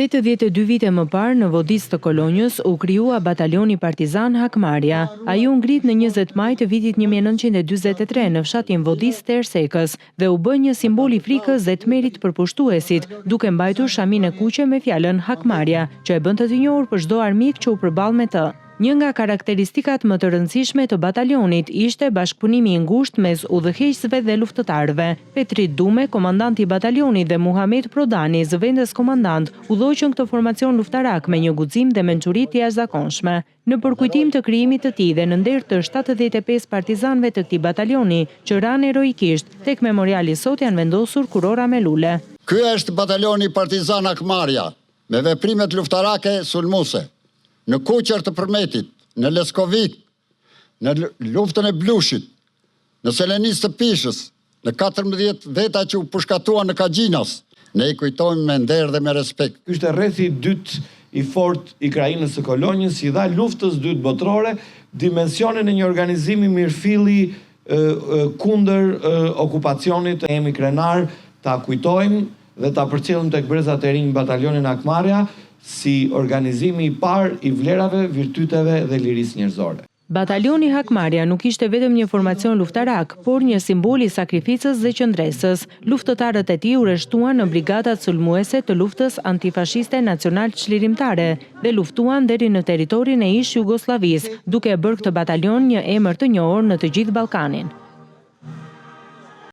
82 vite më parë në Vodicë të Kolonjës u krijua batalioni partizan Hakmarja. Ai u ngrit në 20 maj të vitit 1943 në fshatin Vodicë të Ersekës dhe u bë një simbol i frikës dhe tmerrit për pushtuesit, duke mbajtur shamin e kuqe me fjalën Hakmarja, që e bën të njohur për çdo armik që u përball me të. Një nga karakteristikat më të rëndësishme të batalionit ishte bashkëpunimi i ngushtë mes udhëheqësve dhe luftëtarëve. Petrit Dume, komandant i batalionit, dhe Muhamet Prodani, zëvendës komandant, udhëhoqën këtë formacion luftarak me një guxim dhe mençuri të jashtëzakonshme. Në përkujtim të krijimit të tij dhe në nder të 75 partizanëve të këtij batalioni që ranë heroikisht, tek memoriali sot janë vendosur kurora me lule. Ky është batalioni partizan Hakmarja, me veprimet luftarake sulmuese. Në Kuqër të Përmetit, në Leskovik, në luftën e Blushit, në Selenis të Pishës, në 14 veta që u pushkatua në Kagjinas, ne i kujtojmë me nder dhe me respekt. Ishte rrethi i dytë i fort i krajinës së Kolonjës, i dha luftës dytë botërore dimensionin e një organizimi mirëfilli kundër okupacionit. Jemi krenar ta kujtojmë dhe ta përcjellim tek brezat e rinj batalionin Hakmarja si organizimi i parë i vlerave, virtyteve dhe lirisë njerëzore. Batalioni Hakmarja nuk ishte vetëm një formacion luftarak, por një simbol i sakrificës dhe qëndresës. Luftëtarët e tij u rreshtuan në brigadat sulmuese të luftës antifashiste nacional çlirimtare dhe luftuan deri në territorin e ish Jugosllavisë, duke bërë këtë batalion një emër të njohur në të gjithë Ballkanin.